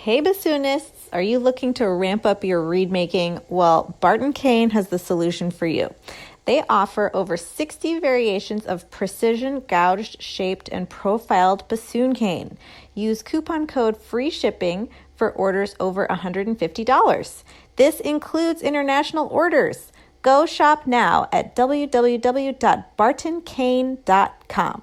Hey bassoonists, are you looking to ramp up your reed making? Well, Barton Cane has the solution for you. They offer over 60 variations of precision gouged, shaped, and profiled bassoon cane. Use coupon code FREE SHIPPING for orders over $150. This includes international orders. Go shop now at www.bartoncane.com.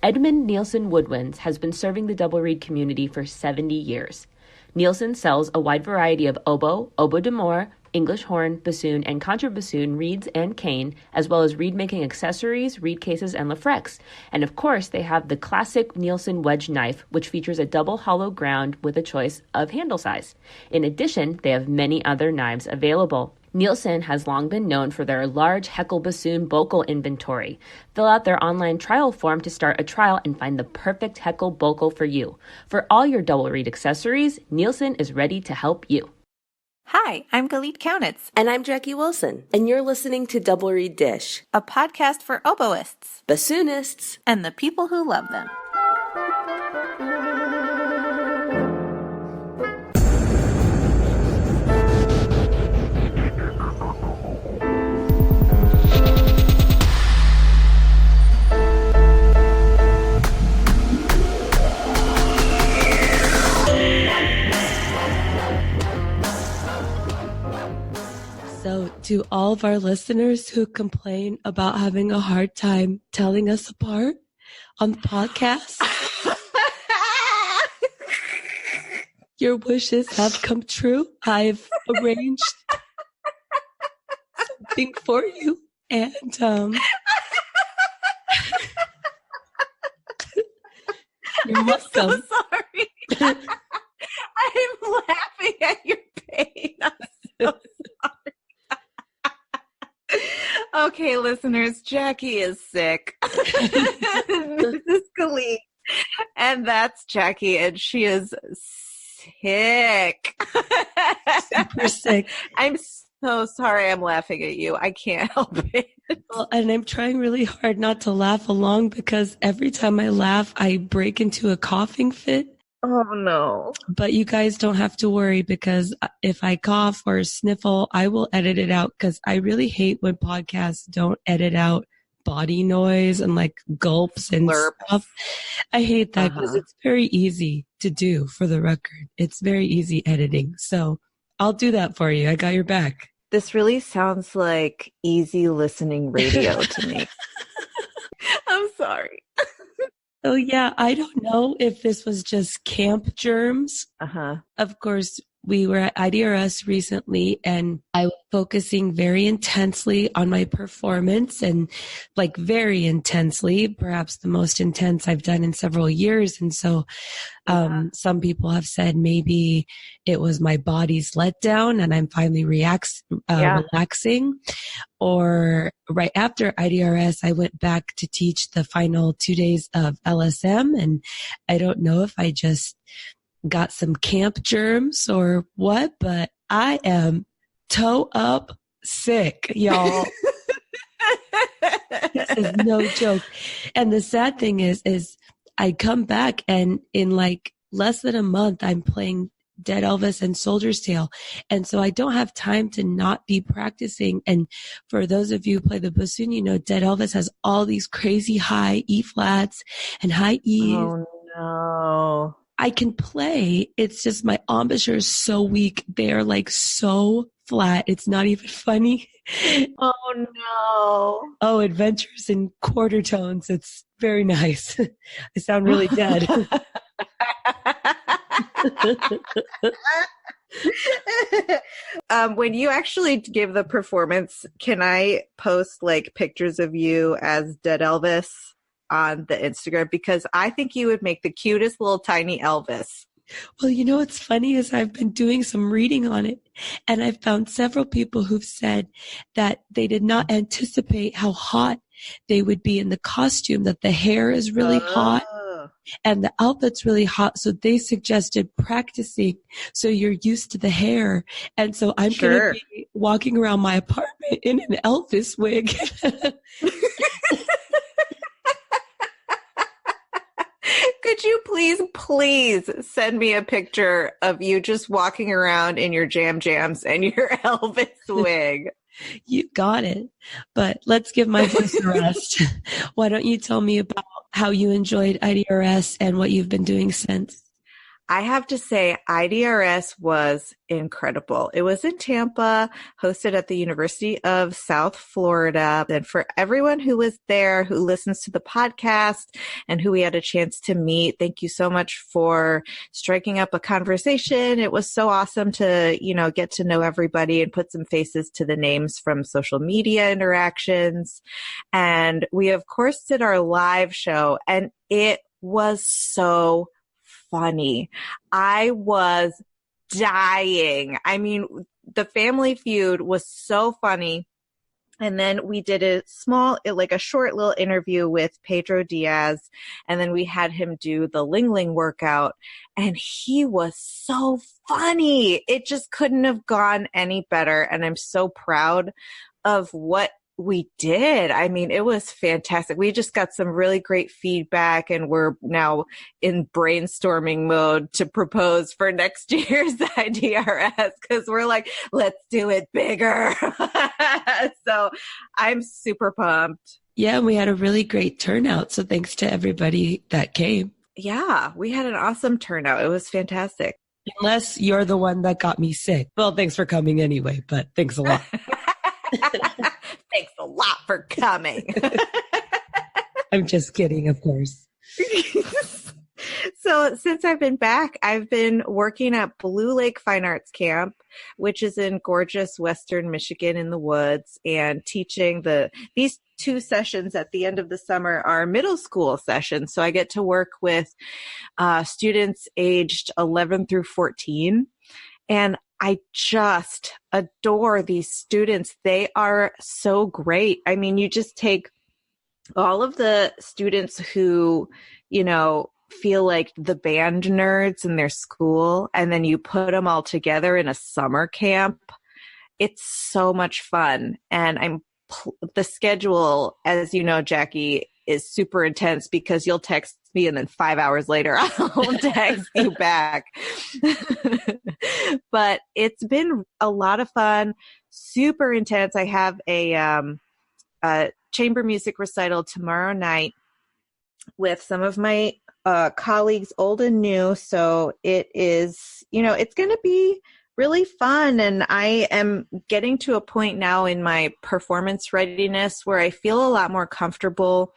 Edmund Nielsen Woodwinds has been serving the double reed community for 70 years. Nielsen sells a wide variety of oboe, oboe d'amore, English horn, bassoon, and contrabassoon reeds and cane, as well as reed-making accessories, reed cases, and lafrex. And of course, they have the classic Nielsen wedge knife, which features a double hollow ground with a choice of handle size. In addition, they have many other knives available. Nielsen has long been known for their large Heckel bassoon bocal inventory. Fill out their online trial form to start a trial and find the perfect Heckel bocal for you. For all your double reed accessories, Nielsen is ready to help you. Hi, I'm Galit Kaunitz. And I'm Jackie Wilson. And you're listening to Double Reed Dish, a podcast for oboists, bassoonists, and the people who love them. So to all of our listeners who complain about having a hard time telling us apart on the podcast, your wishes have come true. I've arranged something for you, and you're welcome. I'm so sorry. I'm laughing at your pain. I'm so sorry. Okay, listeners, Jackie is sick. This is Galit, and that's Jackie, and she is sick. Super sick. I'm so sorry I'm laughing at you. I can't help it. Well, and I'm trying really hard not to laugh along because every time I laugh, I break into a coughing fit. Oh, no. But you guys don't have to worry because if I cough or sniffle, I will edit it out because I really hate when podcasts don't edit out body noise and like gulps and stuff. I hate that because it's very easy to do for the record. It's very easy editing. So I'll do that for you. I got your back. This really sounds like easy listening radio to me. I'm sorry. Oh, yeah, I don't know if this was just camp germs. Of course, we were at IDRS recently, and I was focusing very intensely on my performance and like very intensely, perhaps the most intense I've done in several years. And so some people have said maybe it was my body's letdown and I'm finally relaxing. Or right after IDRS, I went back to teach the final 2 days of LSM. And I don't know if I just got some camp germs or what, but I am toe up sick, y'all. This is no joke. And the sad thing is I come back and in like less than a month, I'm playing Dead Elvis and Soldier's Tale. And so I don't have time to not be practicing. And for those of you who play the bassoon, you know, Dead Elvis has all these crazy high E flats and high E's. Oh, no. I can play. It's just my embouchure is so weak. They're like so flat. It's not even funny. Oh, no. Oh, Adventures in Quarter Tones. It's very nice. I sound really dead. When you actually give the performance, can I post like pictures of you as Dead Elvis on the Instagram? Because I think you would make the cutest little tiny Elvis. Well, you know what's funny is I've been doing some reading on it, and I've found several people who've said that they did not anticipate how hot they would be in the costume, that the hair is really hot and the outfit's really hot. So they suggested practicing so you're used to the hair. And so I'm going to be walking around my apartment in an Elvis wig. Could you please send me a picture of you just walking around in your jams and your Elvis wig? You got it. But let's give my voice a rest. Why don't you tell me about how you enjoyed IDRS and what you've been doing since? I have to say, IDRS was incredible. It was in Tampa, hosted at the University of South Florida. And for everyone who was there, who listens to the podcast and who we had a chance to meet, thank you so much for striking up a conversation. It was so awesome to, get to know everybody and put some faces to the names from social media interactions. And we, of course, did our live show, and it was so funny. I was dying. I mean, the Family Feud was so funny. And then we did a short little interview with Pedro Diaz. And then we had him do the Ling Ling workout. And he was so funny. It just couldn't have gone any better. And I'm so proud of what we did. I mean, it was fantastic. We just got some really great feedback, and we're now in brainstorming mode to propose for next year's IDRS, because we're like, let's do it bigger. So I'm super pumped. Yeah, we had a really great turnout. So thanks to everybody that came. Yeah, we had an awesome turnout. It was fantastic. Unless you're the one that got me sick. Well, thanks for coming anyway, but thanks a lot. Thanks a lot for coming. I'm just kidding, of course. So since I've been back, I've been working at Blue Lake Fine Arts Camp, which is in gorgeous Western Michigan in the woods, and teaching these 2 sessions at the end of the summer are middle school sessions. So I get to work with students aged 11 through 14. And I just adore these students. They are so great. I mean, you just take all of the students who, feel like the band nerds in their school, and then you put them all together in a summer camp. It's so much fun. And the schedule, as you know, Jackie, is super intense, because you'll text me and then 5 hours later I'll text you back. But it's been a lot of fun, super intense. I have a chamber music recital tomorrow night with some of my colleagues, old and new. So it is, it's going to be really fun. And I am getting to a point now in my performance readiness where I feel a lot more comfortable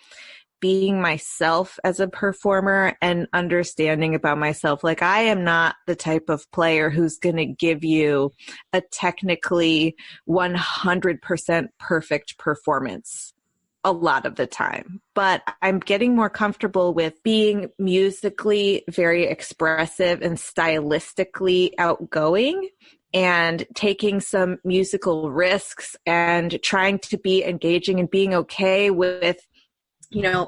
being myself as a performer and understanding about myself. Like, I am not the type of player who's going to give you a technically 100% perfect performance a lot of the time, but I'm getting more comfortable with being musically very expressive and stylistically outgoing, and taking some musical risks and trying to be engaging and being okay with,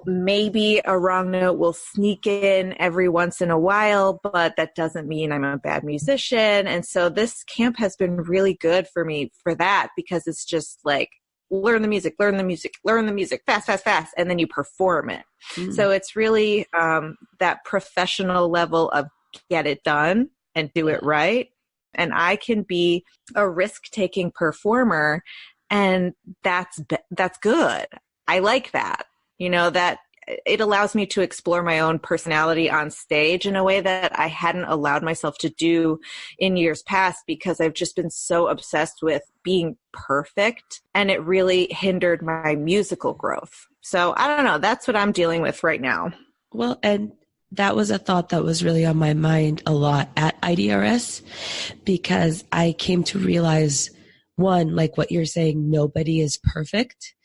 maybe a wrong note will sneak in every once in a while, but that doesn't mean I'm a bad musician. And so this camp has been really good for me for that, because it's just like, learn the music, fast, and then you perform it. Mm. So it's really that professional level of get it done and do it right. And I can be a risk-taking performer, and that's good. I like that. That it allows me to explore my own personality on stage in a way that I hadn't allowed myself to do in years past, because I've just been so obsessed with being perfect, and it really hindered my musical growth. So I don't know. That's what I'm dealing with right now. Well, and that was a thought that was really on my mind a lot at IDRS, because I came to realize, one, like what you're saying, nobody is perfect,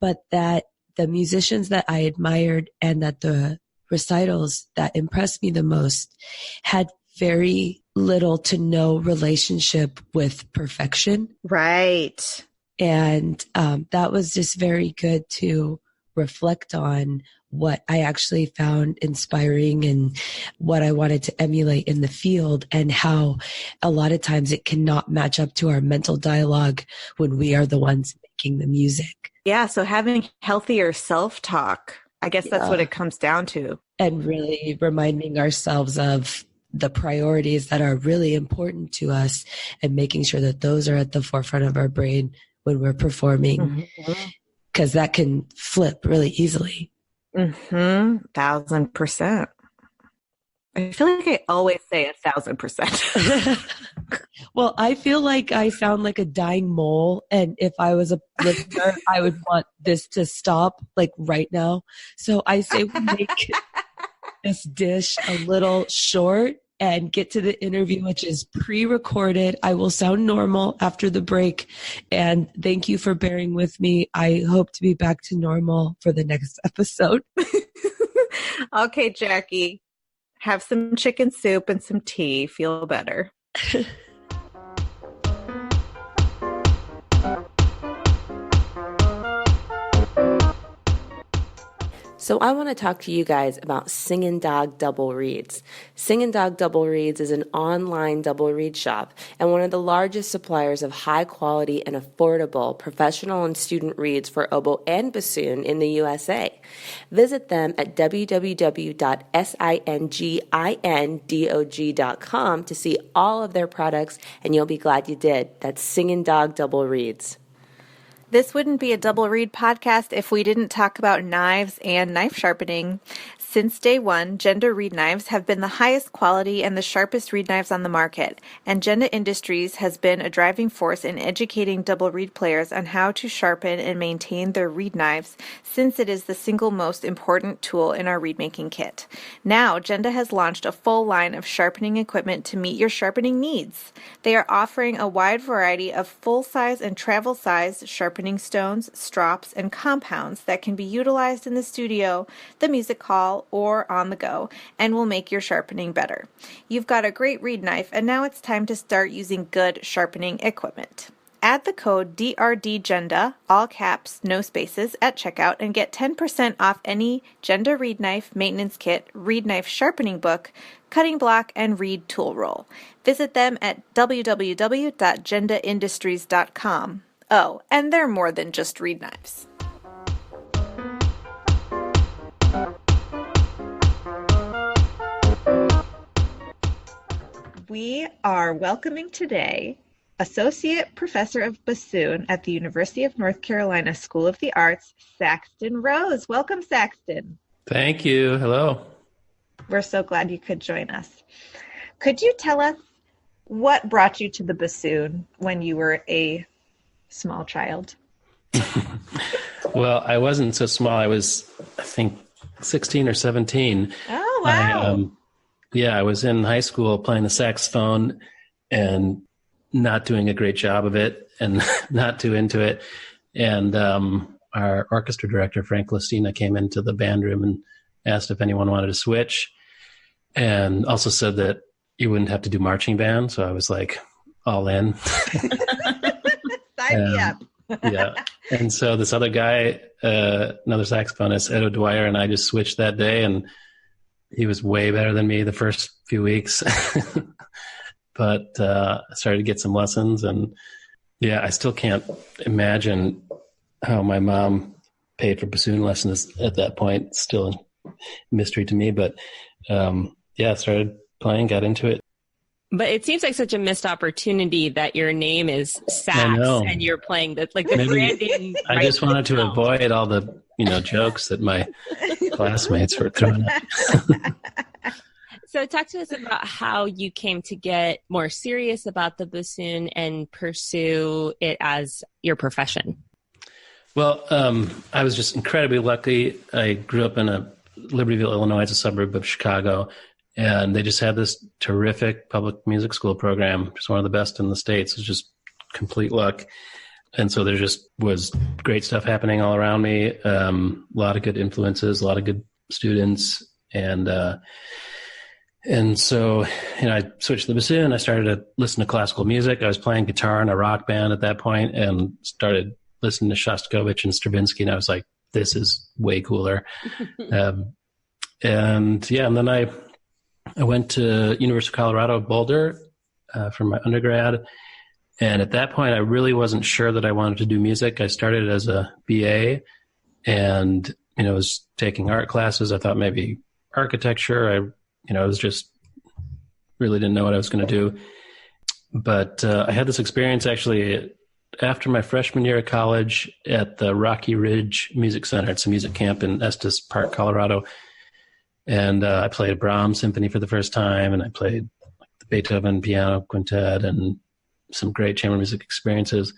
but that the musicians that I admired and that the recitals that impressed me the most had very little to no relationship with perfection. Right. And that was just very good to reflect on what I actually found inspiring and what I wanted to emulate in the field, and how a lot of times it cannot match up to our mental dialogue when we are the ones making the music. Yeah, so having healthier self-talk I guess that's what it comes down to. And really reminding ourselves of the priorities that are really important to us and making sure that those are at the forefront of our brain when we're performing, because that can flip really easily. 1,000%. I feel like I always say 1,000%. Well, I feel like I sound like a dying mole, and if I was a listener, I would want this to stop like right now. So I say we make this dish a little short and get to the interview, which is pre-recorded. I will sound normal after the break, and thank you for bearing with me. I hope to be back to normal for the next episode. Okay, Jackie, have some chicken soup and some tea. Feel better. So I want to talk to you guys about Singin' Dog Double Reeds. Singin' Dog Double Reeds is an online double reed shop and one of the largest suppliers of high quality and affordable professional and student reeds for oboe and bassoon in the USA. Visit them at www.singindog.com to see all of their products, and you'll be glad you did. That's Singin' Dog Double Reeds. This wouldn't be a double read podcast if we didn't talk about knives and knife sharpening. Since day one, Genda reed knives have been the highest quality and the sharpest reed knives on the market, and Genda Industries has been a driving force in educating double reed players on how to sharpen and maintain their reed knives, since it is the single most important tool in our reed making kit. Now, Genda has launched a full line of sharpening equipment to meet your sharpening needs. They are offering a wide variety of full-size and travel-size sharpening stones, strops, and compounds that can be utilized in the studio, the music hall, or on the go, and will make your sharpening better. You've got a great reed knife, and now it's time to start using good sharpening equipment. Add the code DRDGenda, all caps, no spaces, at checkout and get 10% off any Genda reed knife maintenance kit, reed knife sharpening book, cutting block, and reed tool roll. Visit them at www.gendaindustries.com. Oh, and they're more than just reed knives. We are welcoming today Associate Professor of Bassoon at the University of North Carolina School of the Arts, Saxton Rose. Welcome, Saxton. Thank you. Hello. We're so glad you could join us. Could you tell us what brought you to the bassoon when you were a small child? Well, I wasn't so small. I was, I think, 16 or 17. Oh, wow. I was in high school playing the saxophone and not doing a great job of it and not too into it. And our orchestra director, Frank Listina, came into the band room and asked if anyone wanted to switch, and also said that you wouldn't have to do marching band. So I was like all in. Sign me up. Yeah. And so this other guy, another saxophonist, Ed O'Dwyer, and I just switched that day, and he was way better than me the first few weeks. But I started to get some lessons, and I still can't imagine how my mom paid for bassoon lessons at that point. Still a mystery to me, but I started playing, got into it. But it seems like such a missed opportunity that your name is Sax and you're playing the branding. I just wanted to avoid all the jokes that my classmates were throwing at me. So talk to us about how you came to get more serious about the bassoon and pursue it as your profession. Well, I was just incredibly lucky. I grew up in Libertyville, Illinois. It's a suburb of Chicago. And they just had this terrific public music school program, just one of the best in the States. It was just complete luck. And so there just was great stuff happening all around me, a lot of good influences, a lot of good students. And so, I switched to the bassoon. I started to listen to classical music. I was playing guitar in a rock band at that point and started listening to Shostakovich and Stravinsky. And I was like, this is way cooler. And then I went to University of Colorado Boulder for my undergrad. And at that point, I really wasn't sure that I wanted to do music. I started as a BA and was taking art classes. I thought maybe architecture. I was just really didn't know what I was going to do. But I had this experience actually after my freshman year of college at the Rocky Ridge Music Center. It's a music camp in Estes Park, Colorado. And I played a Brahms symphony for the first time, and I played the Beethoven piano quintet and some great chamber music experiences,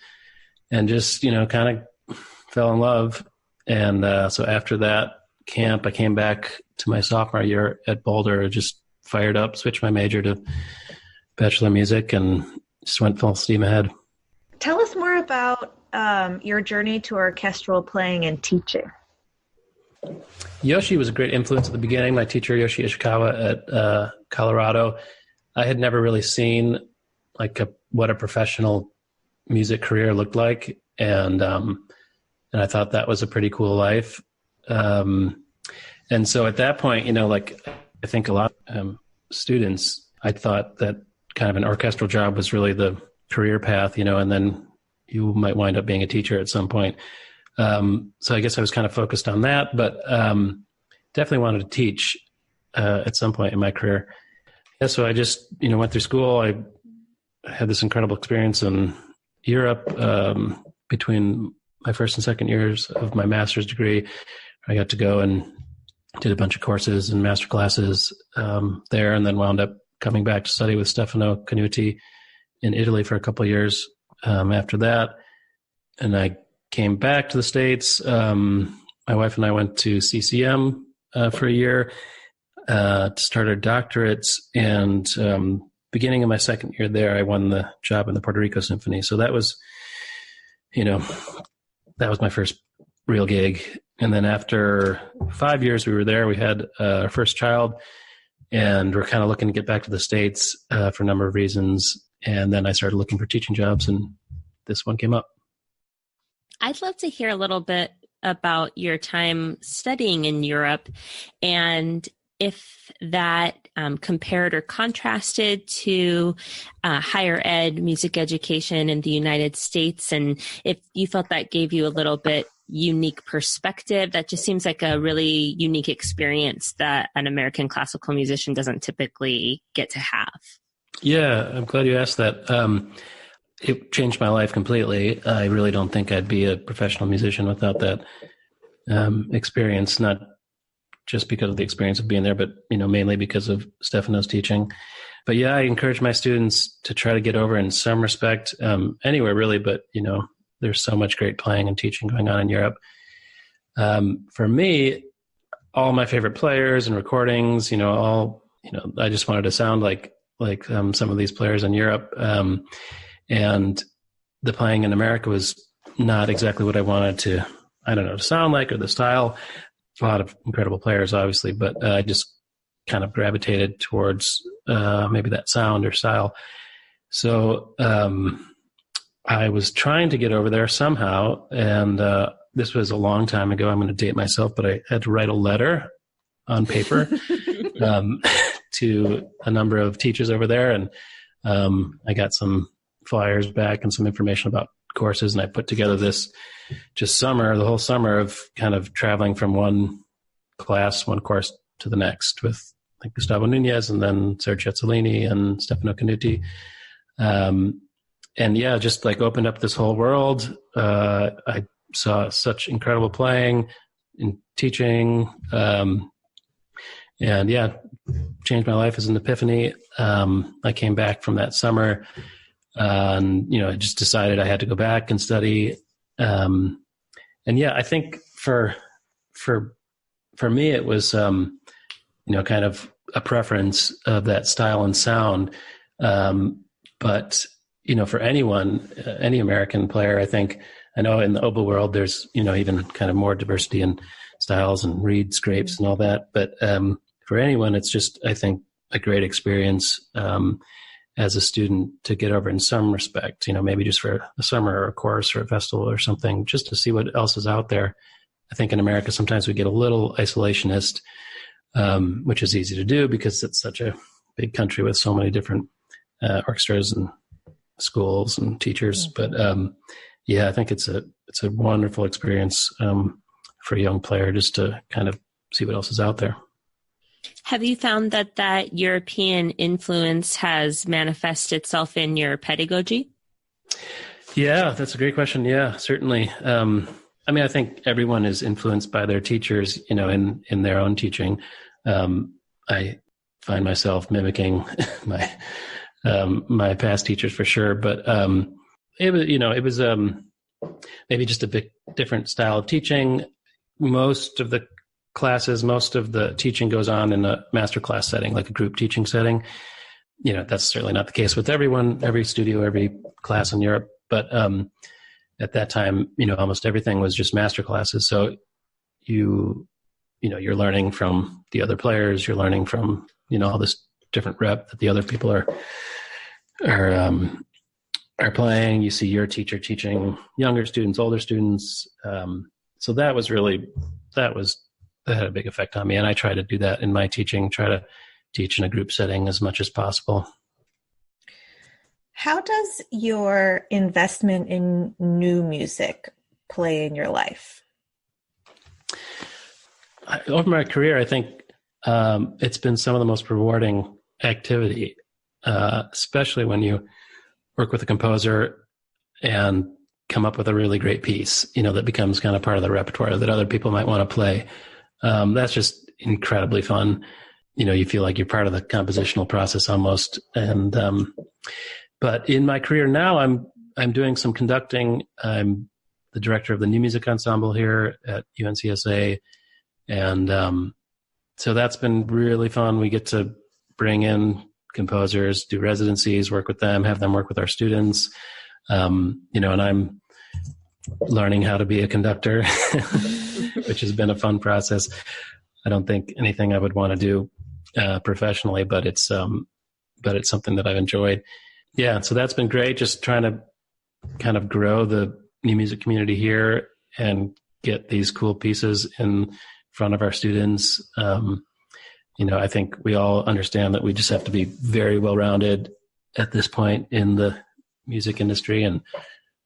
and just, kind of fell in love. And so after that camp, I came back to my sophomore year at Boulder, just fired up, switched my major to Bachelor of Music, and just went full steam ahead. Tell us more about your journey to orchestral playing and teaching. Yoshi was a great influence at the beginning. My teacher, Yoshi Ishikawa at Colorado, I had never really seen what a professional music career looked like. And I thought that was a pretty cool life. And so at that point, I think a lot of students, I thought that kind of an orchestral job was really the career path, and then you might wind up being a teacher at some point. So I guess I was kind of focused on that, but definitely wanted to teach at some point in my career. Yeah, so I just, went through school. I had this incredible experience in Europe between my first and second years of my master's degree. I got to go and did a bunch of courses and master classes there, and then wound up coming back to study with Stefano Canuti in Italy for a couple of years after that. And I came back to the States. My wife and I went to CCM for a year to start our doctorates. And beginning of my second year there, I won the job in the Puerto Rico Symphony. So that was, that was my first real gig. And then after 5 years we were there, we had our first child, and we're kind of looking to get back to the States for a number of reasons. And then I started looking for teaching jobs, and this one came up. I'd love to hear a little bit about your time studying in Europe, and if that compared or contrasted to higher ed music education in the United States, and if you felt that gave you a little bit unique perspective. That just seems like a really unique experience that an American classical musician doesn't typically get to have. Yeah, I'm glad you asked that. It changed my life completely. I really don't think I'd be a professional musician without that experience, not just because of the experience of being there, but mainly because of Stefano's teaching. But yeah, I encourage my students to try to get over in some respect, anywhere really, but there's so much great playing and teaching going on in Europe. For me, all my favorite players and recordings, I just wanted to sound like some of these players in Europe. And the playing in America was not exactly what I wanted to sound like, or the style. A lot of incredible players, obviously, but I just kind of gravitated towards maybe that sound or style. So I was trying to get over there somehow, and this was a long time ago. I'm going to date myself, but I had to write a letter on paper to a number of teachers over there, and I got some flyers back and some information about courses, and I put together this the whole summer of kind of traveling from one course to the next with Gustavo Nunez and then Sergio Cezzolini and Stefano Canuti. And yeah, just opened up this whole world. I saw such incredible playing and teaching. And yeah, changed my life as an epiphany. I came back from that summer and, I just decided I had to go back and study. And yeah, I think for me, it was, kind of a preference of that style and sound. But, for anyone, any American player, I know in the oboe world, there's, even kind of more diversity in styles and reed scrapes and all that. But for anyone, it's just, I think, a great experience as a student to get over in some respect, maybe just for a summer or a course or a festival or something, just to see what else is out there. I think in America, sometimes we get a little isolationist, which is easy to do because it's such a big country with so many different orchestras and schools and teachers. But yeah, I think it's a wonderful experience for a young player just to kind of see what else is out there. Have you found that European influence has manifested itself in your pedagogy? Yeah, that's a great question. Yeah, certainly. I think everyone is influenced by their teachers, in their own teaching. I find myself mimicking my past teachers for sure, but it was maybe just a bit different style of teaching. Most of the teaching goes on in a masterclass setting, like a group teaching setting. That's certainly not the case with everyone, every studio, every class in Europe. But at that time, almost everything was just masterclasses. So you're learning from the other players. You're learning from all this different rep that the other people are playing. You see your teacher teaching younger students, older students. So that had a big effect on me, and I try to do that in my teaching. Try to teach in a group setting as much as possible. How does your investment in new music play in your life? Over my career, I think it's been some of the most rewarding activity, especially when you work with a composer and come up with a really great piece, that becomes kind of part of the repertoire that other people might want to play. That's just incredibly fun. You feel like you're part of the compositional process almost. And but in my career now, I'm doing some conducting. I'm the director of the New Music Ensemble here at UNCSA. And so that's been really fun. We get to bring in composers, do residencies, work with them, have them work with our students. And I'm learning how to be a conductor, which has been a fun process. I don't think anything I would want to do professionally, but it's something that I've enjoyed. Yeah, so that's been great. Just trying to kind of grow the new music community here and get these cool pieces in front of our students. I think we all understand that we just have to be very well-rounded at this point in the music industry, and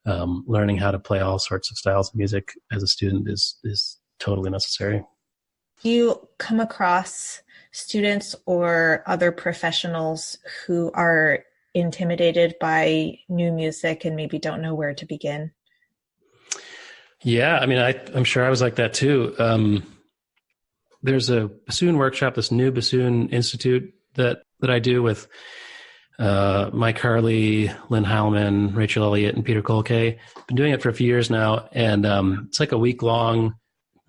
learning how to play all sorts of styles of music as a student is totally necessary. Do you come across students or other professionals who are intimidated by new music and maybe don't know where to begin? Yeah, I'm sure I was like that too. There's a bassoon workshop, this new bassoon institute that I do with Mike Harley, Lynn Heilman, Rachel Elliott, and Peter Kolke. Been doing it for a few years now, and it's like a week-long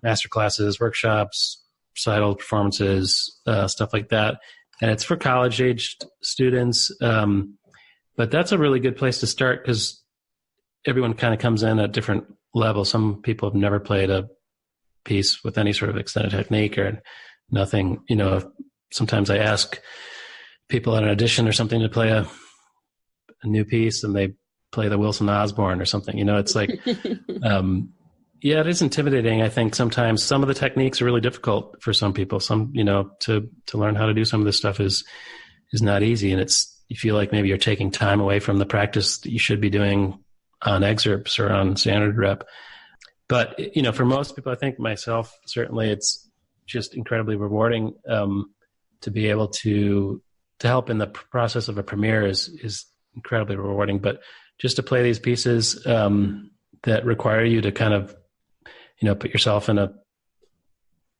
master classes, workshops, recital performances, stuff like that. And it's for college-aged students. But that's a really good place to start because everyone kind of comes in at different levels. Some people have never played a piece with any sort of extended technique or nothing. Sometimes I ask people at an audition or something to play a new piece and they play the Wilson Osborne or something. It's like, yeah, it is intimidating. I think sometimes some of the techniques are really difficult for some people. Some, to learn how to do some of this stuff is not easy. And you feel like maybe you're taking time away from the practice that you should be doing on excerpts or on standard rep. But, for most people, I think myself, certainly it's just incredibly rewarding to be able to help in the process of a premiere is incredibly rewarding. But just to play these pieces that require you to kind of, put yourself in a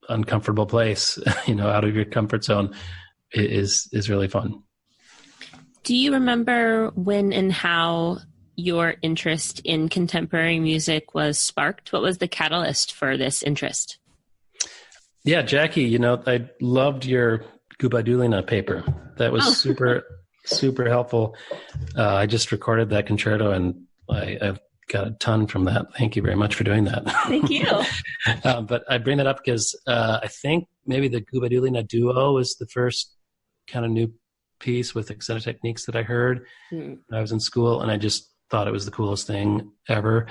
uncomfortable place, out of your comfort zone is really fun. Do you remember when and how your interest in contemporary music was sparked? What was the catalyst for this interest? Yeah, Jackie, I loved your Gubadulina paper. That was super, super helpful. I just recorded that concerto and I've got a ton from that. Thank you very much for doing that. Thank you. But I bring that up because I think maybe the Gubadulina duo was the first kind of new piece with extended techniques that I heard when I was in school, and I just thought it was the coolest thing ever.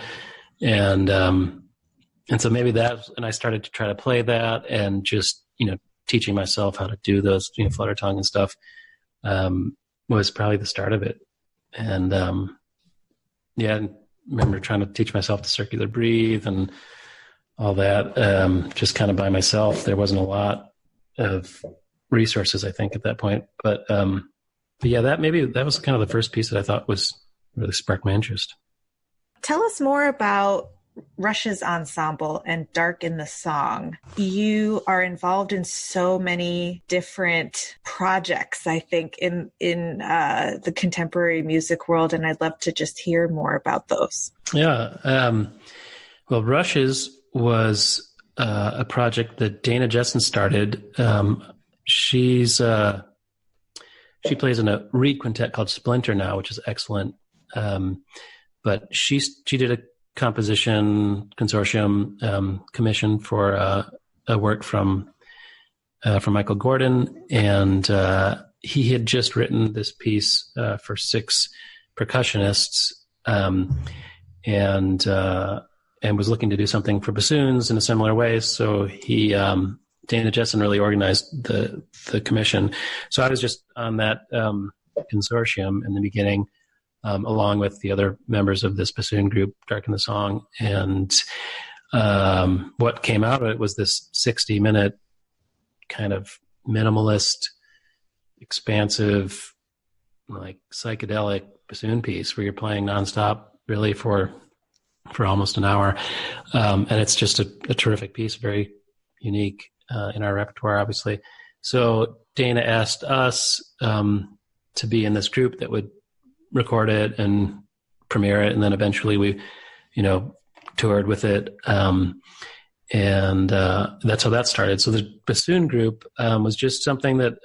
And so maybe that, and I started to try to play that and just, teaching myself how to do those, flutter tongue and stuff was probably the start of it. And I remember trying to teach myself to circular breathe and all that, just kind of by myself. There wasn't a lot of resources, I think, at that point. But yeah, that was kind of the first piece that I thought was really sparked my interest. Tell us more about Rush's ensemble and Dark in the Song. You are involved in so many different projects, I think, in the contemporary music world, and I'd love to just hear more about those. Yeah. Well, Rush's was a project that Dana Jessen started. She plays in a reed quintet called Splinter now, which is excellent. But she did a composition consortium commission for a work from Michael Gordon, and he had just written this piece for 6 percussionists, and was looking to do something for bassoons in a similar way. So he Dana Jessen really organized the commission. So I was just on that consortium in the beginning, along with the other members of this bassoon group, Dark in the Song. And what came out of it was this 60-minute kind of minimalist, expansive, like psychedelic bassoon piece where you're playing nonstop really for almost an hour. And it's just a terrific piece, very unique in our repertoire, obviously. So Dana asked us to be in this group that would record it and premiere it, and then eventually we, toured with it, and that's how that started. So the bassoon group was just something that,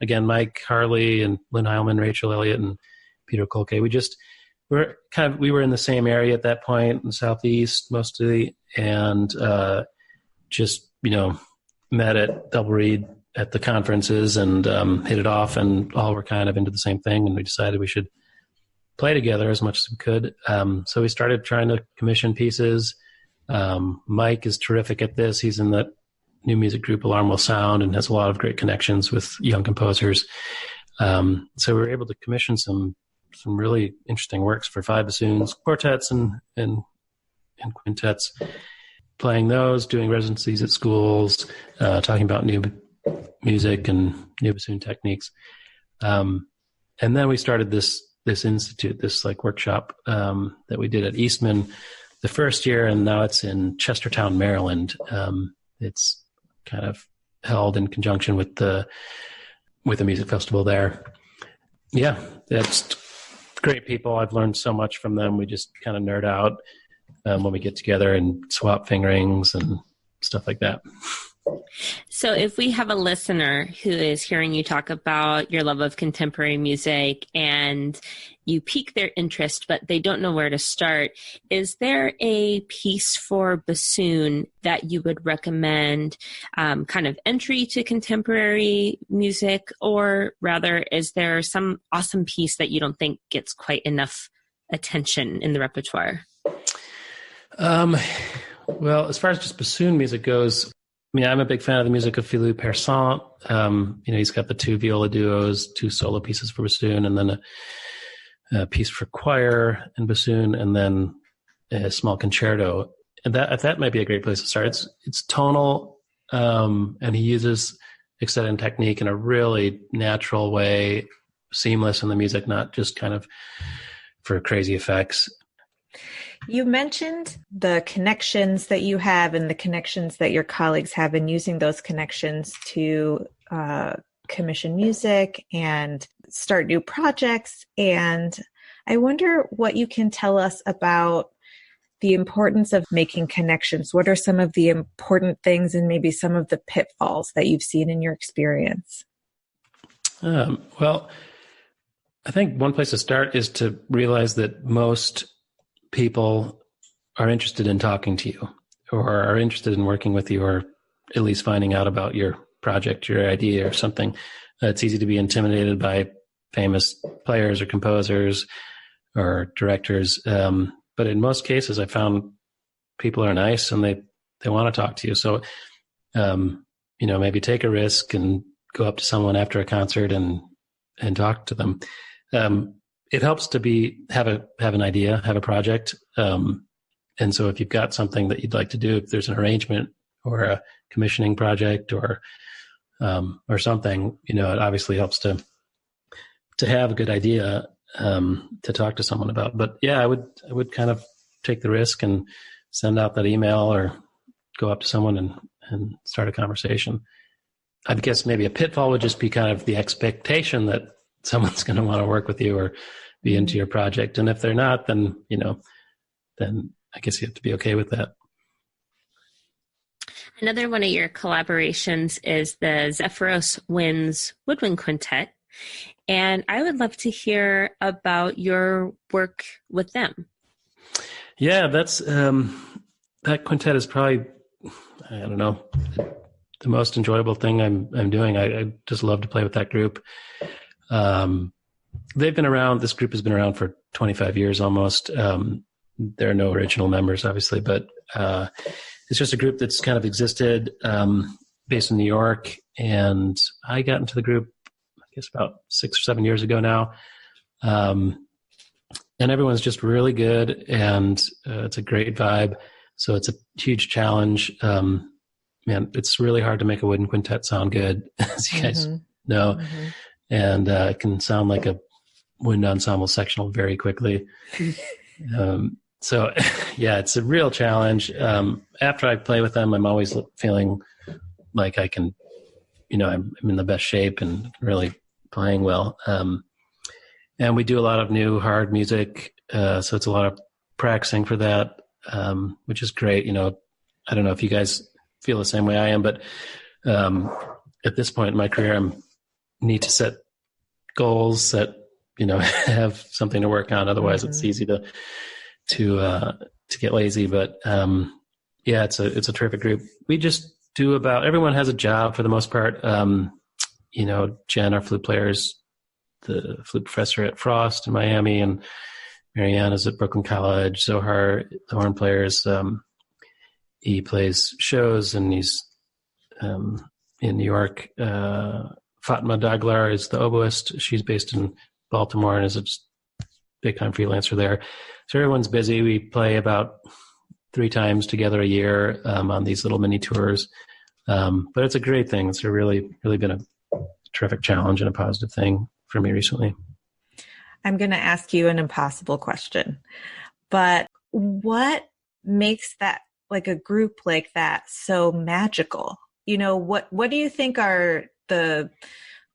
again, Mike Harley and Lynn Heilman, Rachel Elliott, and Peter Kolke, we were in the same area at that point in the Southeast mostly, and just met at Double Reed at the conferences and hit it off, and all were kind of into the same thing, and we decided we should play together as much as we could. So we started trying to commission pieces. Mike is terrific at this. He's in that new music group Alarm Will Sound and has a lot of great connections with young composers. So we were able to commission some really interesting works for 5 bassoons, quartets and quintets, playing those, doing residencies at schools, talking about new music and new bassoon techniques. And then we started this institute, this like workshop that we did at Eastman the first year, and now it's in Chestertown, Maryland. It's kind of held in conjunction with the music festival there. Yeah, it's great people. I've learned so much from them. We just kind of nerd out when we get together and swap fingerings and stuff like that. So if we have a listener who is hearing you talk about your love of contemporary music and you pique their interest, but they don't know where to start, is there a piece for bassoon that you would recommend, kind of entry to contemporary music, or rather, is there some awesome piece that you don't think gets quite enough attention in the repertoire? Well, as far as just bassoon music goes, I'm a big fan of the music of Philippe Persant. He's got the 2 viola duos, 2 solo pieces for bassoon, and then a piece for choir and bassoon, and then a small concerto. And that might be a great place to start. It's tonal, and he uses extended technique in a really natural way, seamless in the music, not just kind of for crazy effects. You mentioned the connections that you have and the connections that your colleagues have, and using those connections to commission music and start new projects. And I wonder what you can tell us about the importance of making connections. What are some of the important things and maybe some of the pitfalls that you've seen in your experience? Well, I think one place to start is to realize that most people are interested in talking to you, or are interested in working with you, or at least finding out about your project, your idea, or something. It's easy to be intimidated by famous players or composers or directors. But in most cases, I found people are nice and they want to talk to you. So, maybe take a risk and go up to someone after a concert and talk to them. It helps to have an idea, have a project, And so if you've got something that you'd like to do, if there's an arrangement or a commissioning project or something, it obviously helps to have a good idea to talk to someone about. But yeah, I would kind of take the risk and send out that email or go up to someone and start a conversation. I guess maybe a pitfall would just be kind of the expectation that someone's going to want to work with you or be into your project. And if they're not, then, then I guess you have to be okay with that. Another one of your collaborations is the Zephyros Winds Woodwind Quintet. And I would love to hear about your work with them. Yeah, that's that quintet is probably, I don't know, the most enjoyable thing I'm doing. I just love to play with that group. They've been around. This group has been around for 25 years almost. There are no original members, obviously, but it's just a group that's kind of existed, based in New York. And I got into the group, I guess, about 6 or 7 years ago now. And everyone's just really good, and it's a great vibe. So it's a huge challenge. Man, it's really hard to make a wooden quintet sound good, as you guys know. Mm-hmm. And it can sound like a wind ensemble sectional very quickly. So, yeah, it's a real challenge. After I play with them, I'm always feeling like I can, I'm in the best shape and really playing well. And we do a lot of new hard music, so it's a lot of practicing for that, which is great. I don't know if you guys feel the same way I am, but at this point in my career, I need to set goals that have something to work on. Otherwise, it's easy to get lazy. But yeah, it's a terrific group. We just do everyone has a job for the most part. Jen, our flute player, is the flute professor at Frost in Miami, and Marianne is at Brooklyn College. Zohar, the horn player, he plays shows, and he's in New York. Fatma Daglar is the oboist. She's based in Baltimore and is a big-time freelancer there. So everyone's busy. We play about 3 times together a year on these little mini tours. But it's a great thing. It's really, really been a terrific challenge and a positive thing for me recently. I'm going to ask you an impossible question, but what makes that, like a group like that, so magical? What do you think are the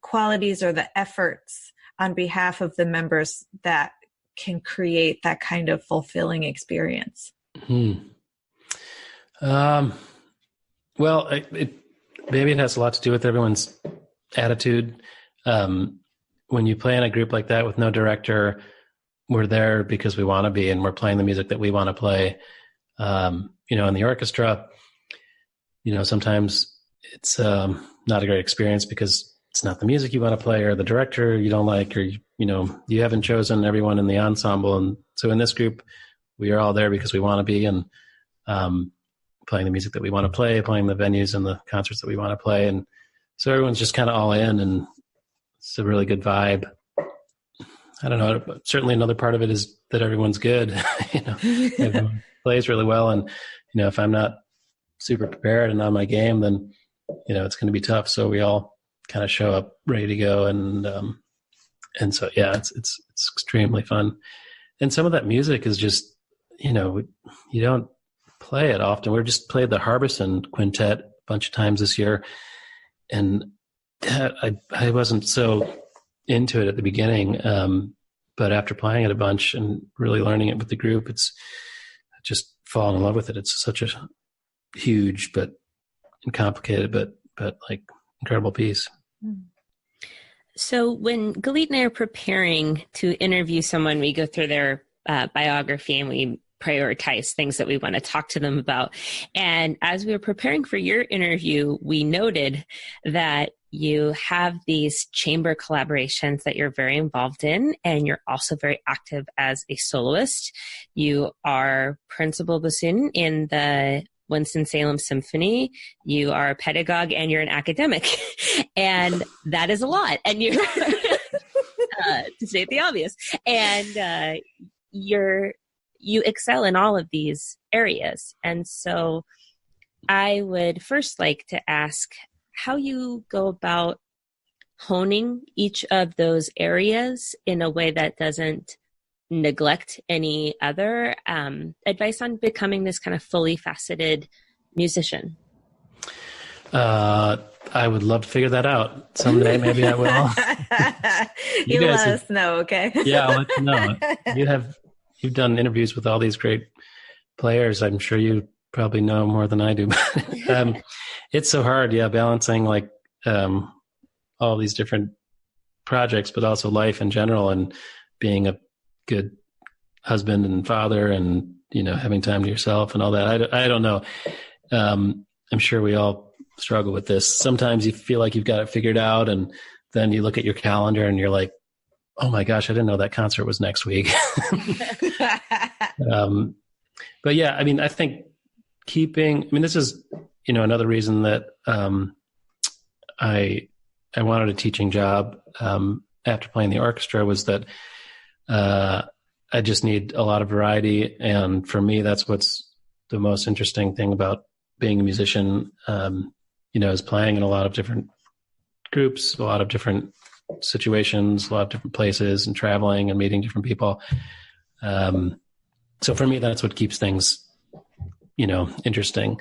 qualities or the efforts on behalf of the members that can create that kind of fulfilling experience? Well, maybe it has a lot to do with everyone's attitude. When you play in a group like that with no director, we're there because we want to be, and we're playing the music that we want to play. In the orchestra, sometimes it's not a great experience because it's not the music you want to play, or the director you don't like, or you haven't chosen everyone in the ensemble. And so in this group, we are all there because we want to be, and playing the music that we want to play, playing the venues and the concerts that we want to play. And so everyone's just kind of all in, and it's a really good vibe. I don't know. Certainly another part of it is that everyone's good. Everyone plays really well. And, if I'm not super prepared and on my game, then, it's going to be tough. So we all kind of show up ready to go. And so, yeah, it's extremely fun. And some of that music is just, you don't play it often. We just played the Harbison Quintet a bunch of times this year. And I wasn't so into it at the beginning. But after playing it a bunch and really learning it with the group, it's just fallen in love with it. It's such a huge and complicated, but like incredible piece. So when Galit and I are preparing to interview someone, we go through their biography and we prioritize things that we want to talk to them about. And as we were preparing for your interview, we noted that you have these chamber collaborations that you're very involved in, and you're also very active as a soloist. You are principal bassoon in the Winston-Salem Symphony. You are a pedagogue, and you're an academic. And that is a lot. And you're, to state the obvious, and you excel in all of these areas. And so I would first like to ask how you go about honing each of those areas in a way that doesn't neglect any other. Advice on becoming this kind of fully faceted musician. I would love to figure that out someday. Maybe I will. You let us know, okay? Yeah, I'll let you know. You've done interviews with all these great players. I'm sure you probably know more than I do. It's so hard, balancing like all these different projects, but also life in general, and being a good husband and father, and having time to yourself and all that. I don't know. I'm sure we all struggle with this. Sometimes you feel like you've got it figured out, and then you look at your calendar and you're like, oh my gosh, I didn't know that concert was next week. But yeah, I mean, I think this is, another reason that I wanted a teaching job after playing the orchestra, was that I just need a lot of variety. And for me, that's what's the most interesting thing about being a musician, is playing in a lot of different groups, a lot of different situations, a lot of different places, and traveling and meeting different people. So for me, that's what keeps things, interesting.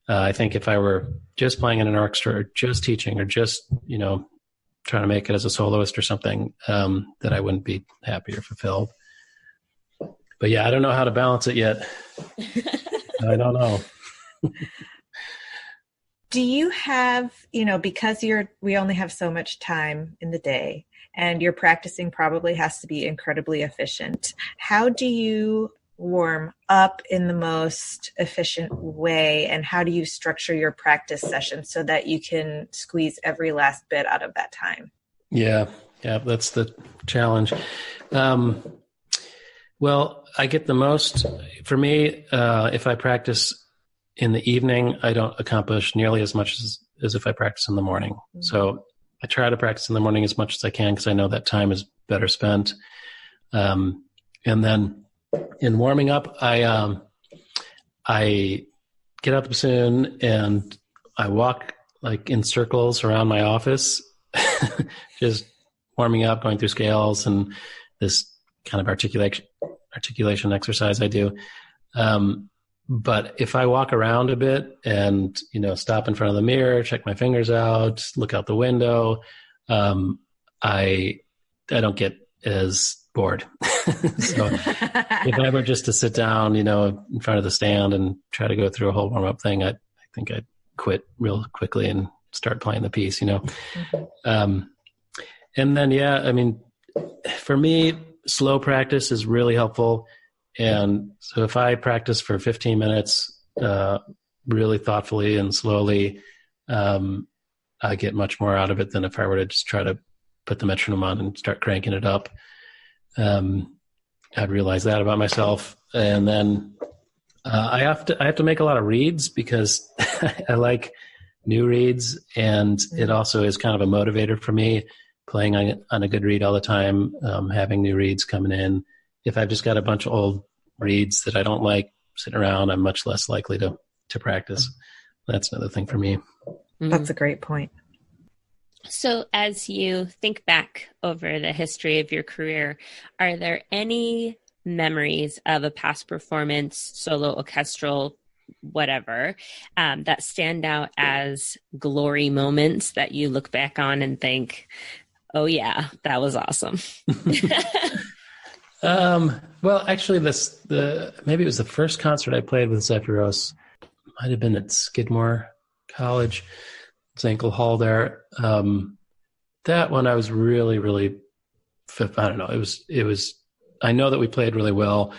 I think if I were just playing in an orchestra, or just teaching, or just, trying to make it as a soloist or something, that I wouldn't be happy or fulfilled. But yeah, I don't know how to balance it yet. I don't know. Do you have, because we only have so much time in the day, and your practicing probably has to be incredibly efficient. How do you warm up in the most efficient way, and how do you structure your practice session so that you can squeeze every last bit out of that time? Yeah, that's the challenge. Well, I get the most, for me, if I practice in the evening, I don't accomplish nearly as much as if I practice in the morning. Mm-hmm. So I try to practice in the morning as much as I can, because I know that time is better spent. And then in warming up, I get out the bassoon and I walk like in circles around my office, just warming up, going through scales and this kind of articulation exercise I do. But if I walk around a bit and, stop in front of the mirror, check my fingers out, look out the window, I don't get as bored. So if I were just to sit down, in front of the stand and try to go through a whole warm-up thing, I think I'd quit real quickly and start playing the piece, Mm-hmm. And then, for me, slow practice is really helpful. And so if I practice for 15 minutes, really thoughtfully and slowly, I get much more out of it than if I were to just try to put the metronome on and start cranking it up. I'd realize that about myself. And then I have to make a lot of reeds, because I like new reeds, and it also is kind of a motivator for me, playing on a good reed all the time, having new reeds coming in. If I've just got a bunch of old reeds that I don't like sitting around, I'm much less likely to practice. That's another thing for me. That's a great point. So as you think back over the history of your career, are there any memories of a past performance, solo, orchestral, whatever, that stand out as glory moments that you look back on and think, oh yeah, that was awesome? Well, actually, maybe it was the first concert I played with Zephyros. Might have been at Skidmore College, Zankel Hall there. That one I was really, really, I don't know. It was. I know that we played really well,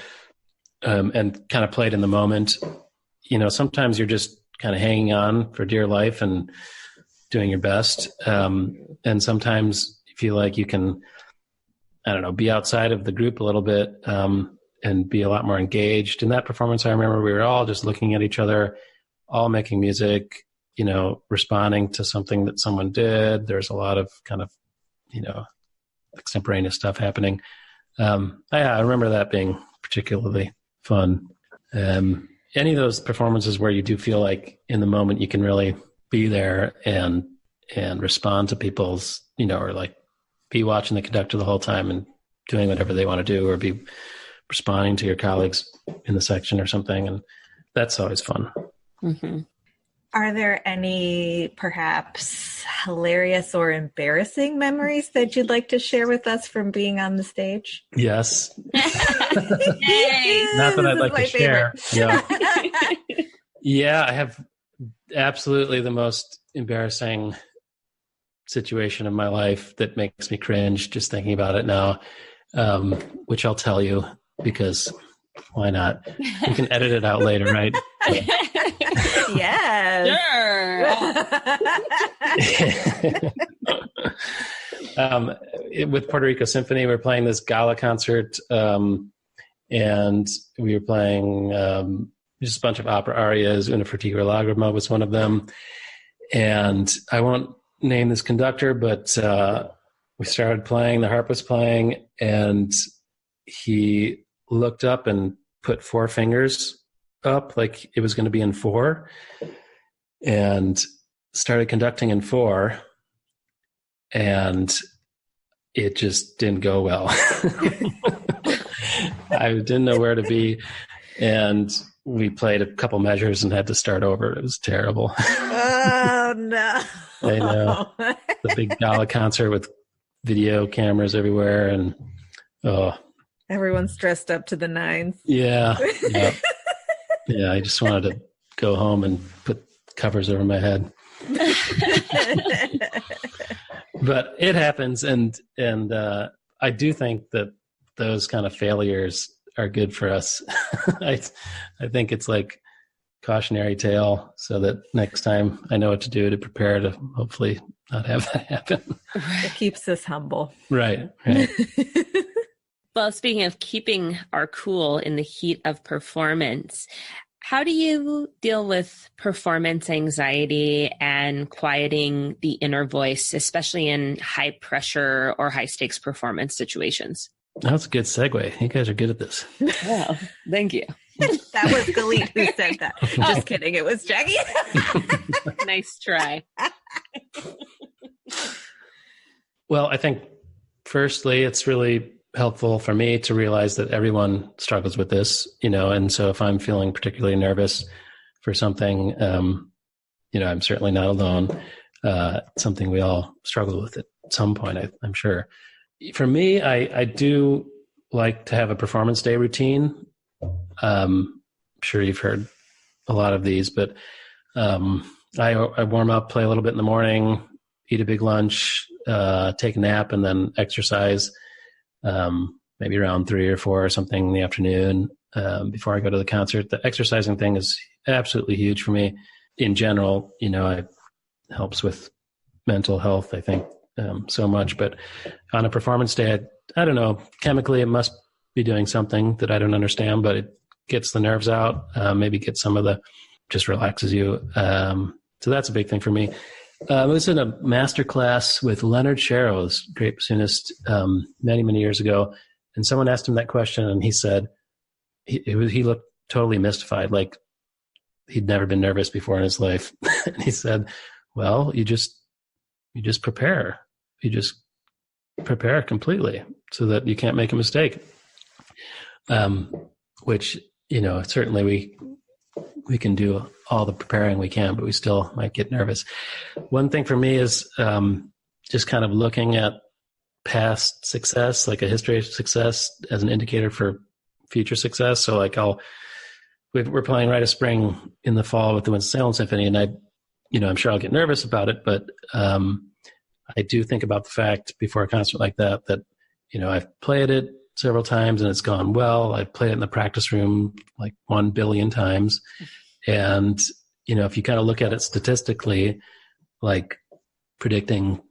and kind of played in the moment. Sometimes you're just kind of hanging on for dear life and doing your best, and sometimes you feel like you can, I don't know, be outside of the group a little bit, and be a lot more engaged. In that performance, I remember we were all just looking at each other, all making music, responding to something that someone did. There's a lot of kind of, extemporaneous stuff happening. I remember that being particularly fun. Any of those performances where you do feel like in the moment you can really be there and respond to people's, or like be watching the conductor the whole time and doing whatever they want to do, or be responding to your colleagues in the section or something. And that's always fun. Mm-hmm. Are there any perhaps hilarious or embarrassing memories that you'd like to share with us from being on the stage? Yes. Yay! Not that I'd like to share. Yeah. Yeah, I have absolutely the most embarrassing situation in my life that makes me cringe just thinking about it now, which I'll tell you because why not? You can edit it out later, right? Yes. Sure. With Puerto Rico Symphony, we were playing this gala concert, and we were playing just a bunch of opera arias. Una Fortiga Lagrima was one of them. And I won't name this conductor, but we started playing, the harp was playing, and he looked up and put 4 fingers up like it was going to be in 4 and started conducting in 4, and it just didn't go well. I didn't know where to be, and we played a couple measures and had to start over. It was terrible. Oh no. I know. The big gala concert with video cameras everywhere, and everyone's dressed up to the nines. Yeah. I just wanted to go home and put covers over my head. But it happens, and I do think that those kind of failures are good for us. I think it's like cautionary tale, so that next time I know what to do to prepare to hopefully not have that happen. It keeps us humble. Right. Well, speaking of keeping our cool in the heat of performance, how do you deal with performance anxiety and quieting the inner voice, especially in high pressure or high stakes performance situations? That's a good segue. You guys are good at this. Wow, thank you. That was Galit who said that. Just kidding. It was Jackie. Nice try. Well, I think firstly, it's really helpful for me to realize that everyone struggles with this, and so if I'm feeling particularly nervous for something, I'm certainly not alone. Something we all struggle with at some point, I'm sure. For me, I do like to have a performance day routine. I'm sure you've heard a lot of these, but I warm up, play a little bit in the morning, eat a big lunch, take a nap, and then exercise. Maybe around 3 or 4 or something in the afternoon before I go to the concert. The exercising thing is absolutely huge for me. In general, it helps with mental health, I think, so much. But on a performance day, I don't know, chemically it must be doing something that I don't understand, but it gets the nerves out, maybe gets some of just relaxes you. So that's a big thing for me. I was in a master class with Leonard Sherrow, this great bassoonist, many, many years ago. And someone asked him that question, and he said, he looked totally mystified, like he'd never been nervous before in his life. And he said, well, you just prepare. You just prepare completely so that you can't make a mistake. Which, certainly we can do all the preparing we can, but we still might get nervous. One thing for me is just kind of looking at past success, like a history of success as an indicator for future success. So like we're playing Rite of Spring in the fall with the Winston-Salem Symphony, and I'm sure I'll get nervous about it, but I do think about the fact before a concert like that, I've played it several times and it's gone well. I've played it in the practice room like 1 billion times. And, if you kind of look at it statistically, like predicting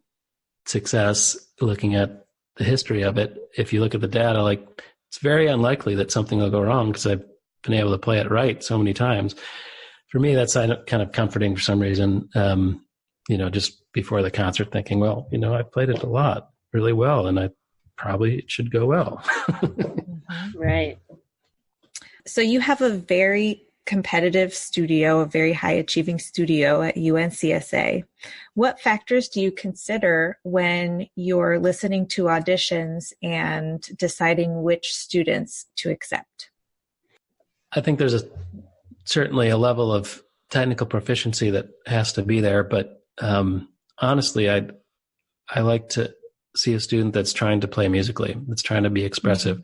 success, looking at the history of it, if you look at the data, like it's very unlikely that something will go wrong because I've been able to play it right so many times. For me, that's kind of comforting for some reason, just before the concert thinking, well, I've played it a lot really well and it should go well. Right. So you have a very competitive studio, a very high achieving studio at UNCSA. What factors do you consider when you're listening to auditions and deciding which students to accept? I think there's certainly a level of technical proficiency that has to be there, but honestly, I like to see a student that's trying to play musically, that's trying to be expressive.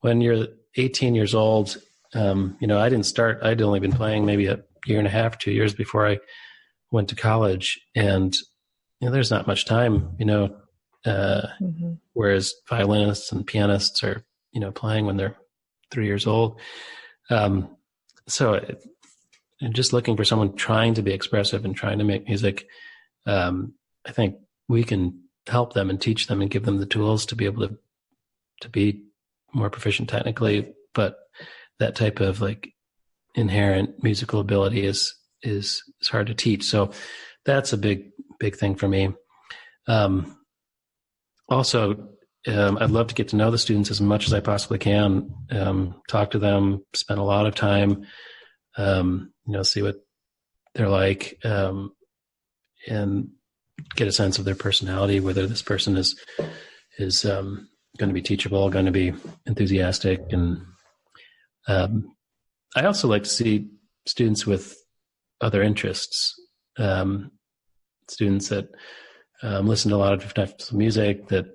When you're 18 years old, I'd only been playing maybe a year and a half, 2 years before I went to college. And, there's not much time, whereas violinists and pianists are, playing when they're 3 years old. So just looking for someone trying to be expressive and trying to make music, I think we can help them and teach them and give them the tools to be able to be more proficient technically, but that type of like inherent musical ability is hard to teach. So that's a big thing for me. Also, I'd love to get to know the students as much as I possibly can, talk to them, spend a lot of time, see what they're like, and get a sense of their personality, whether this person is going to be teachable, going to be enthusiastic. And I also like to see students with other interests, students that listen to a lot of different types of music, that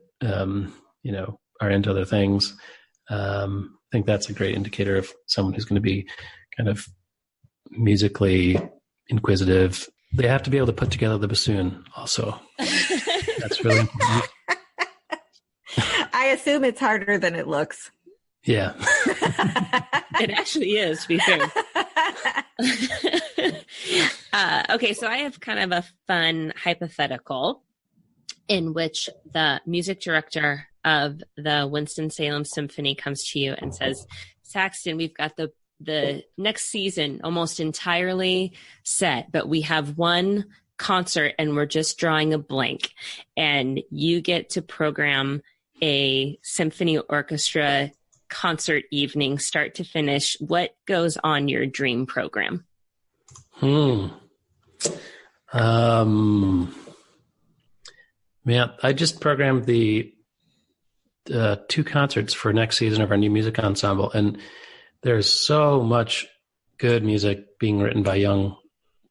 are into other things. I think that's a great indicator of someone who's going to be kind of musically inquisitive. They have to be able to put together the bassoon also. That's really important. I assume it's harder than it looks. Yeah. It actually is, to be fair. Okay, so I have kind of a fun hypothetical in which the music director of the Winston-Salem Symphony comes to you and says, Saxton, we've got the next season almost entirely set, but we have one concert and we're just drawing a blank. And you get to program a symphony orchestra concert evening, start to finish. What goes on your dream program? Man, I just programmed the 2 concerts for next season of our new music ensemble, and there's so much good music being written by young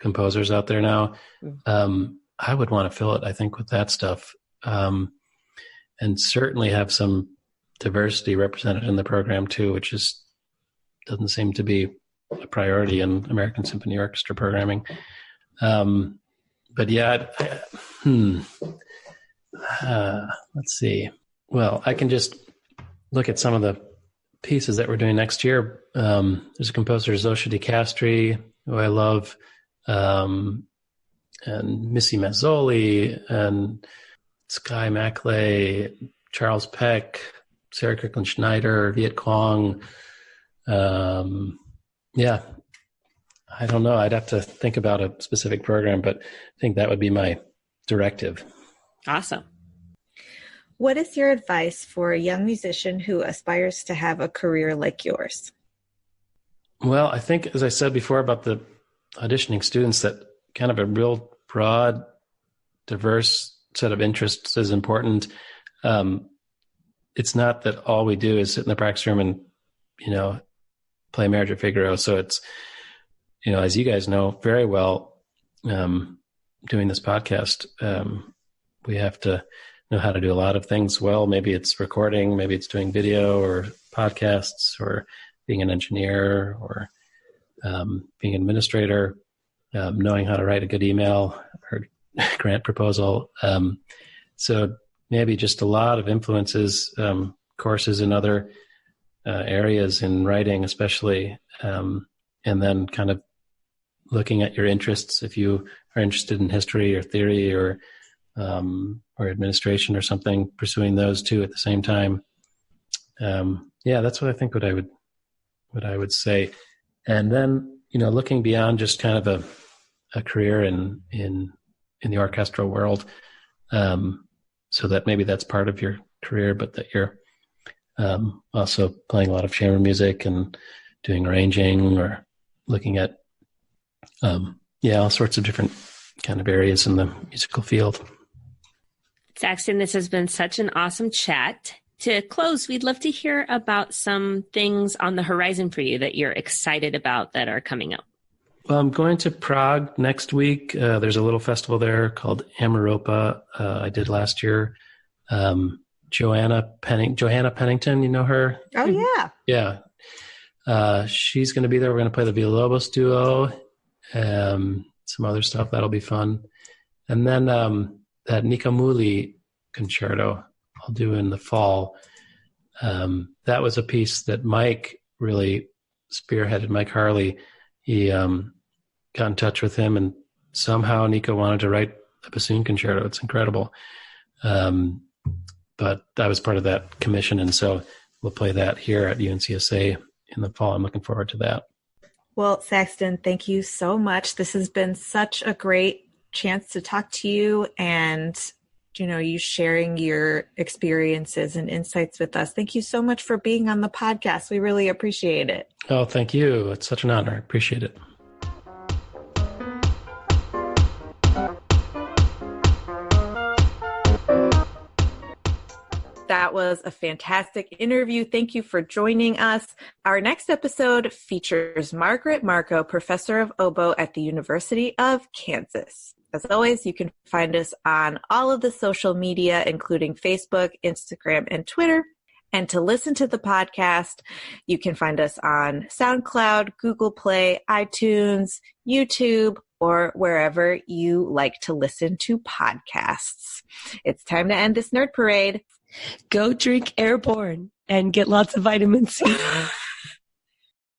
composers out there now. I would want to fill it, I think, with that stuff, and certainly have some diversity represented in the program too, which doesn't seem to be a priority in American Symphony Orchestra programming. But yeah, let's see. Well, I can just look at some of the pieces that we're doing next year. There's a composer, Zosha Di Castri, who I love, and Missy Mazzoli, and Sky Maclay, Charles Peck, Sarah Kirkland Schneider, Viet Cong. Yeah, I don't know. I'd have to think about a specific program, but I think that would be my directive. Awesome. What is your advice for a young musician who aspires to have a career like yours? Well, I think, as I said before about the auditioning students, that kind of a real broad, diverse set of interests is important. It's not that all we do is sit in the practice room and, play Marriage at Figaro. So it's, as you guys know very well, doing this podcast, we have to know how to do a lot of things well. Maybe it's recording, maybe it's doing video or podcasts, or being an engineer, or being an administrator, knowing how to write a good email or grant proposal. So maybe just a lot of influences, courses in other areas in writing especially, and then kind of looking at your interests. If you are interested in history or theory or administration or something, pursuing those too at the same time. Yeah, that's what I think what I would say. And then, looking beyond just kind of a career in the orchestral world, so that maybe that's part of your career, but that you're also playing a lot of chamber music and doing arranging or looking at, all sorts of different kind of areas in the musical field. Saxton, this has been such an awesome chat. To close, we'd love to hear about some things on the horizon for you that you're excited about that are coming up. Well, I'm going to Prague next week. There's a little festival there called Amaropa. I did last year. Johanna Pennington, you know her? Oh, yeah. Yeah. She's going to be there. We're going to play the Villalobos duo, some other stuff. That'll be fun. And then that Nika Muli concerto I'll do in the fall. That was a piece that Mike really spearheaded, Mike Harley. He got in touch with him, and somehow Nika wanted to write a bassoon concerto. It's incredible. But I was part of that commission, and so we'll play that here at UNCSA in the fall. I'm looking forward to that. Well, Saxton, thank you so much. This has been such a great chance to talk to you, and you sharing your experiences and insights with us. Thank you so much for being on the podcast. We really appreciate it. Oh, thank you. It's such an honor. I appreciate it. That was a fantastic interview. Thank you for joining us. Our next episode features Margaret Marco, professor of oboe at the University of Kansas. As always, you can find us on all of the social media, including Facebook, Instagram, and Twitter. And to listen to the podcast, you can find us on SoundCloud, Google Play, iTunes, YouTube, or wherever you like to listen to podcasts. It's time to end this nerd parade. Go drink Airborne and get lots of vitamin C.